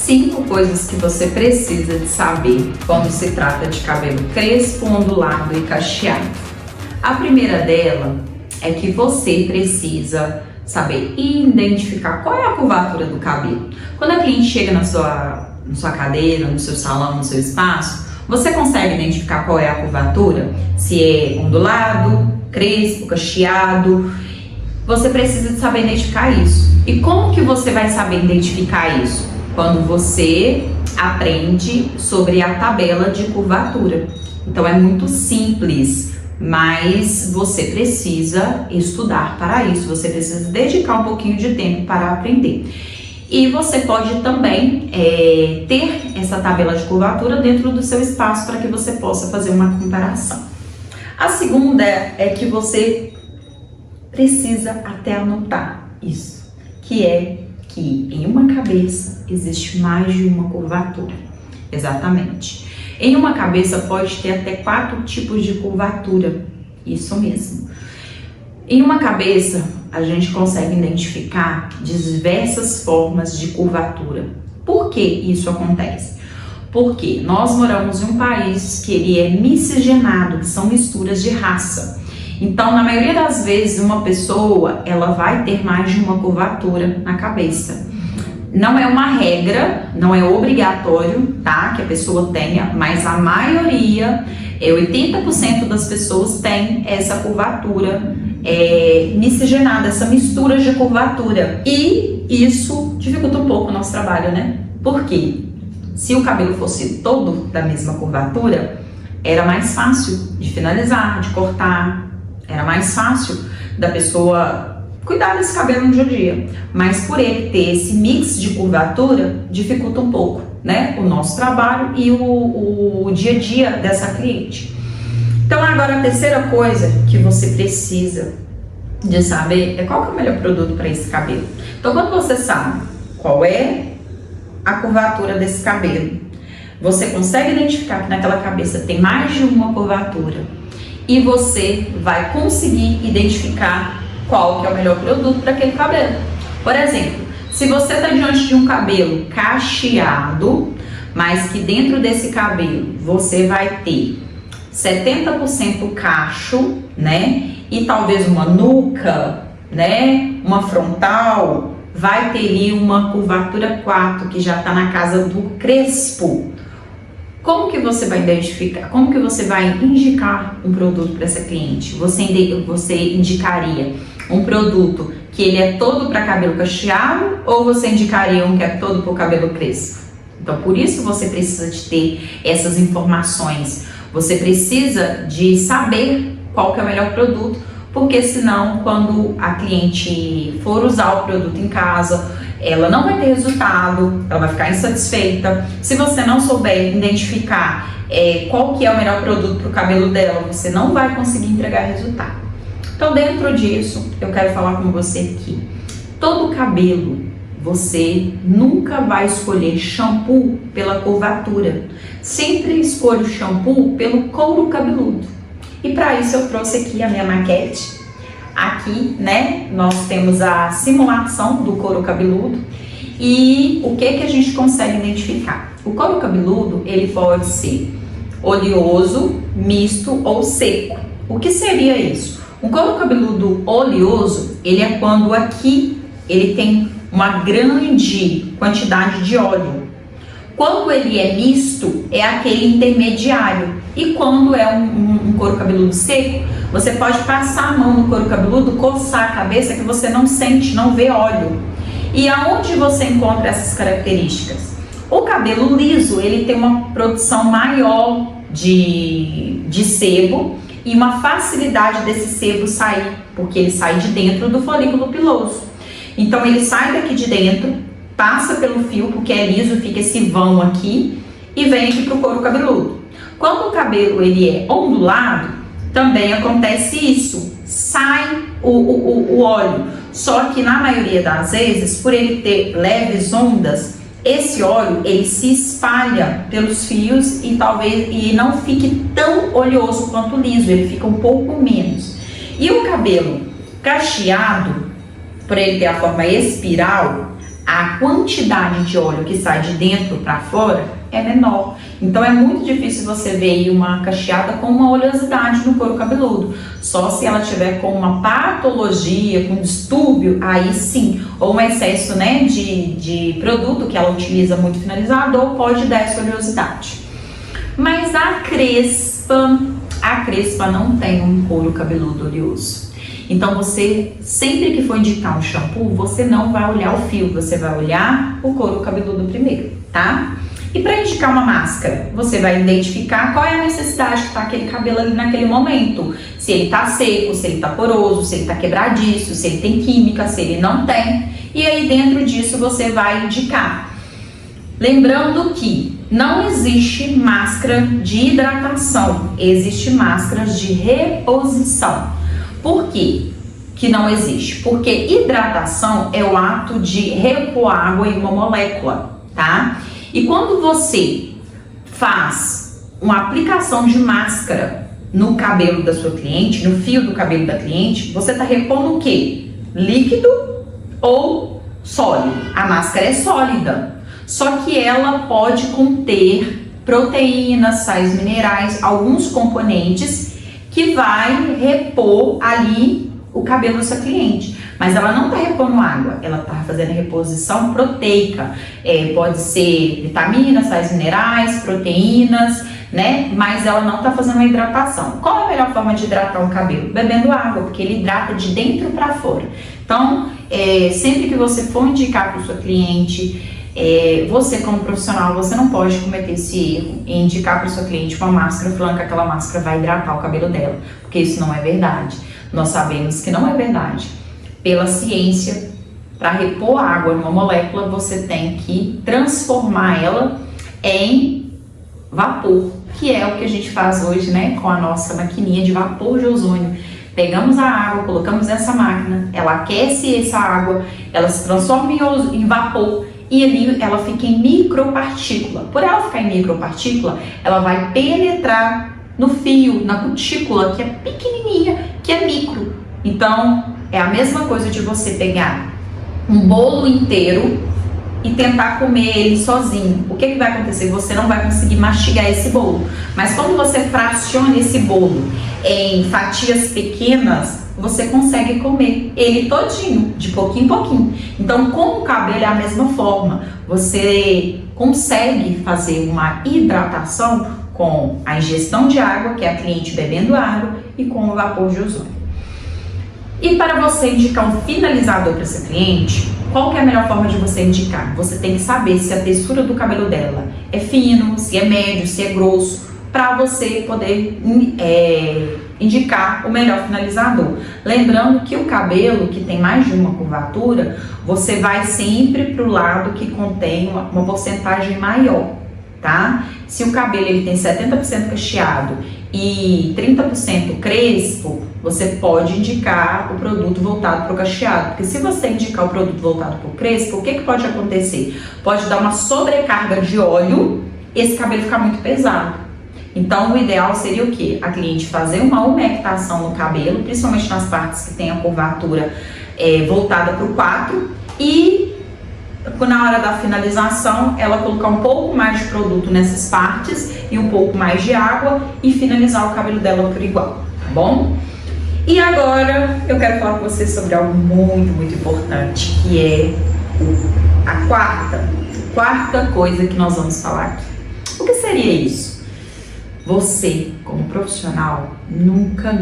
5 coisas que você precisa de saber quando se trata de cabelo crespo, ondulado e cacheado. A primeira dela é que você precisa saber identificar qual é a curvatura do cabelo. Quando a cliente chega na sua cadeira, no seu salão, no seu espaço, você consegue identificar qual é a curvatura? Se é ondulado, crespo, cacheado. Você precisa de saber identificar isso. E como que você vai saber identificar isso? Quando você aprende sobre a tabela de curvatura. Então é muito simples, mas você precisa estudar para isso, você precisa dedicar um pouquinho de tempo para aprender. E você pode também ter essa tabela de curvatura dentro do seu espaço para que você possa fazer uma comparação. A segunda é que você precisa até anotar isso, que é que em uma cabeça existe mais de uma curvatura. Exatamente. Em uma cabeça pode ter até 4 tipos de curvatura. Isso mesmo. Em uma cabeça a gente consegue identificar diversas formas de curvatura. Por que isso acontece? Porque nós moramos em um país que ele é miscigenado, que são misturas de raça. Então, na maioria das vezes, uma pessoa, ela vai ter mais de uma curvatura na cabeça. Não é uma regra, não é obrigatório, tá? Que a pessoa tenha, mas a maioria, 80% das pessoas tem essa curvatura miscigenada, essa mistura de curvatura. E isso dificulta um pouco o nosso trabalho, né? Por quê? Se o cabelo fosse todo da mesma curvatura, era mais fácil de finalizar, de cortar. Era mais fácil da pessoa cuidar desse cabelo no dia a dia. Mas por ele ter esse mix de curvatura, dificulta um pouco, né? O nosso trabalho e o dia a dia dessa cliente. Então agora a terceira coisa que você precisa de saber é qual que é o melhor produto para esse cabelo. Então quando você sabe qual é a curvatura desse cabelo, você consegue identificar que naquela cabeça tem mais de uma curvatura, e você vai conseguir identificar qual que é o melhor produto para aquele cabelo. Por exemplo, se você está diante de um cabelo cacheado, mas que dentro desse cabelo você vai ter 70% cacho, né? E talvez uma nuca, né? Uma frontal, vai ter ali uma curvatura 4, que já está na casa do crespo. Como que você vai identificar, como que você vai indicar um produto para essa cliente? Você indicaria um produto que ele é todo para cabelo cacheado ou você indicaria um que é todo para o cabelo crespo? Então, por isso você precisa de ter essas informações. Você precisa de saber qual que é o melhor produto, porque senão, quando a cliente for usar o produto em casa, ela não vai ter resultado, ela vai ficar insatisfeita. Se você não souber identificar qual que é o melhor produto para o cabelo dela, você não vai conseguir entregar resultado. Então, dentro disso, eu quero falar com você que todo cabelo, você nunca vai escolher shampoo pela curvatura. Sempre escolha o shampoo pelo couro cabeludo. E para isso eu trouxe aqui a minha maquete. Aqui, né, nós temos a simulação do couro cabeludo e o que a gente consegue identificar. O couro cabeludo, ele pode ser oleoso, misto ou seco. O que seria isso? Um couro cabeludo oleoso, ele é quando aqui ele tem uma grande quantidade de óleo. Quando ele é misto, é aquele intermediário. E quando é um couro cabeludo seco, você pode passar a mão no couro cabeludo, coçar a cabeça que você não sente, não vê óleo. E aonde você encontra essas características? O cabelo liso, ele tem uma produção maior de sebo e uma facilidade desse sebo sair, porque ele sai de dentro do folículo piloso. Então ele sai daqui de dentro, passa pelo fio, porque é liso, fica esse vão aqui, e vem aqui para o couro cabeludo. Quando o cabelo ele é ondulado, também acontece isso, sai o óleo, só que na maioria das vezes, por ele ter leves ondas, esse óleo ele se espalha pelos fios e talvez não fique tão oleoso quanto o liso, ele fica um pouco menos. E o cabelo cacheado, por ele ter a forma espiral, a quantidade de óleo que sai de dentro para fora é menor. Então é muito difícil você ver uma cacheada com uma oleosidade no couro cabeludo. Só se ela tiver com uma patologia, com distúrbio, aí sim. Ou um excesso, né, de produto que ela utiliza muito finalizador pode dar essa oleosidade. Mas a crespa não tem um couro cabeludo oleoso. Então você, sempre que for indicar um shampoo, você não vai olhar o fio, você vai olhar o couro cabeludo primeiro, tá? E para indicar uma máscara, você vai identificar qual é a necessidade que tá aquele cabelo ali naquele momento. Se ele tá seco, se ele tá poroso, se ele tá quebradiço, se ele tem química, se ele não tem. E aí dentro disso você vai indicar. Lembrando que não existe máscara de hidratação, existe máscaras de reposição. Por quê que não existe? Porque hidratação é o ato de repor água em uma molécula, tá? E quando você faz uma aplicação de máscara no cabelo da sua cliente, no fio do cabelo da cliente, você está repondo o quê? Líquido ou sólido? A máscara é sólida, só que ela pode conter proteínas, sais minerais, alguns componentes que vai repor ali o cabelo da sua cliente. Mas ela não está repondo água, ela está fazendo reposição proteica. Pode ser vitaminas, sais minerais, proteínas, né? Mas ela não está fazendo uma hidratação. Qual é a melhor forma de hidratar um cabelo? Bebendo água, porque ele hidrata de dentro para fora. Então, sempre que você for indicar para o seu cliente, você como profissional, você não pode cometer esse erro e indicar para o seu cliente uma máscara falando que aquela máscara vai hidratar o cabelo dela, porque isso não é verdade. Nós sabemos que não é verdade. Pela ciência, para repor água numa molécula, você tem que transformar ela em vapor, que é o que a gente faz hoje, né, com a nossa maquininha de vapor de ozônio. Pegamos a água, colocamos nessa máquina, ela aquece essa água, ela se transforma em vapor e ali ela fica em micropartícula. Por ela ficar em micropartícula, ela vai penetrar no fio, na cutícula, que é pequenininha, que é micro. Então, é a mesma coisa de você pegar um bolo inteiro e tentar comer ele sozinho. O que vai acontecer? Você não vai conseguir mastigar esse bolo. Mas quando você fraciona esse bolo em fatias pequenas, você consegue comer ele todinho, de pouquinho em pouquinho. Então, com o cabelo é a mesma forma. Você consegue fazer uma hidratação com a ingestão de água, que é a cliente bebendo água, e com o vapor de ozônio. E para você indicar um finalizador para essa cliente, qual que é a melhor forma de você indicar? Você tem que saber se a textura do cabelo dela é fino, se é médio, se é grosso, para você poder indicar o melhor finalizador. Lembrando que o cabelo que tem mais de uma curvatura, você vai sempre para o lado que contém uma porcentagem maior, tá? Se o cabelo ele tem 70% cacheado e 30% crespo, você pode indicar o produto voltado para o cacheado, porque se você indicar o produto voltado para o crespo, o que pode acontecer? Pode dar uma sobrecarga de óleo e esse cabelo ficar muito pesado. Então o ideal seria o quê? A cliente fazer uma umectação no cabelo, principalmente nas partes que tem a curvatura voltada para o 4, e na hora da finalização, ela colocar um pouco mais de produto nessas partes e um pouco mais de água e finalizar o cabelo dela por igual, tá bom? E agora eu quero falar com vocês sobre algo muito, muito importante, que é a quarta coisa que nós vamos falar aqui. O que seria isso? Você, como profissional, nunca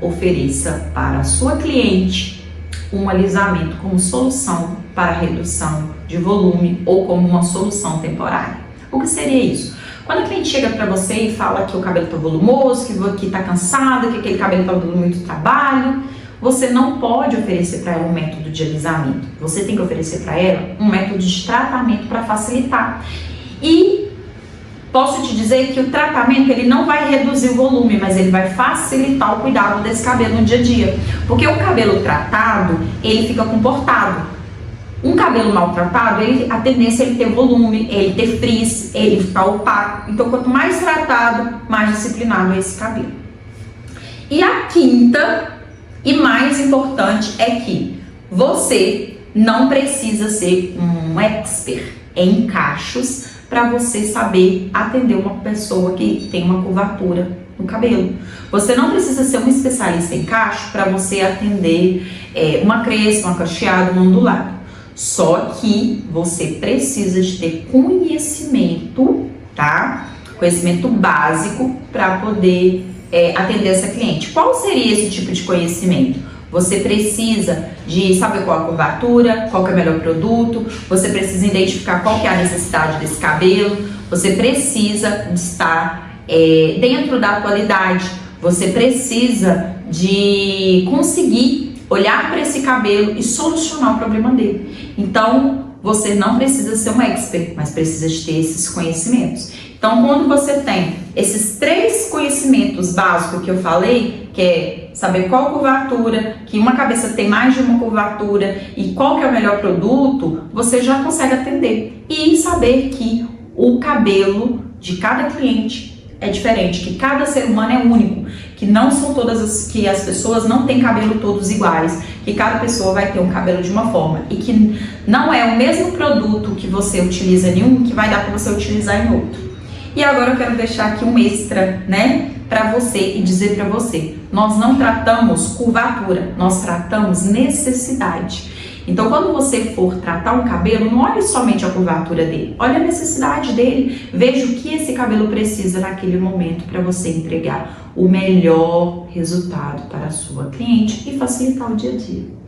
ofereça para a sua cliente um alisamento como solução para redução de volume ou como uma solução temporária. O que seria isso? Quando a cliente chega para você e fala que o cabelo está volumoso, que está cansado, que aquele cabelo está dando muito trabalho, você não pode oferecer para ela um método de alisamento. Você tem que oferecer para ela um método de tratamento para facilitar. E posso te dizer que o tratamento ele não vai reduzir o volume, mas ele vai facilitar o cuidado desse cabelo no dia a dia. Porque o cabelo tratado, ele fica comportado. Um cabelo maltratado, a tendência é ele ter volume, ele ter frizz, ele ficar opaco. Então, quanto mais tratado, mais disciplinado é esse cabelo. E a quinta e mais importante é que você não precisa ser um expert em cachos para você saber atender uma pessoa que tem uma curvatura no cabelo. Você não precisa ser um especialista em cacho para você atender uma crespa, uma cacheada, um ondulado. Só que você precisa de ter conhecimento, tá? Conhecimento básico para poder atender essa cliente. Qual seria esse tipo de conhecimento? Você precisa de saber qual a curvatura, qual que é o melhor produto, você precisa identificar qual que é a necessidade desse cabelo, você precisa de estar dentro da atualidade, você precisa de conseguir olhar para esse cabelo e solucionar o problema dele. Então, você não precisa ser um expert, mas precisa de ter esses conhecimentos. Então, quando você tem esses 3 conhecimentos básicos que eu falei, que é saber qual curvatura, que uma cabeça tem mais de uma curvatura e qual que é o melhor produto, você já consegue atender. E saber que o cabelo de cada cliente é diferente, que cada ser humano é único, que não são que as pessoas não têm cabelo todos iguais, que cada pessoa vai ter um cabelo de uma forma e que não é o mesmo produto que você utiliza em um que vai dar para você utilizar em outro. E agora eu quero deixar aqui um extra, né, para você e dizer para você, nós não tratamos curvatura, nós tratamos necessidade. Então, quando você for tratar um cabelo, não olhe somente a curvatura dele, olhe a necessidade dele, veja o que esse cabelo precisa naquele momento para você entregar o melhor resultado para a sua cliente e facilitar o dia a dia.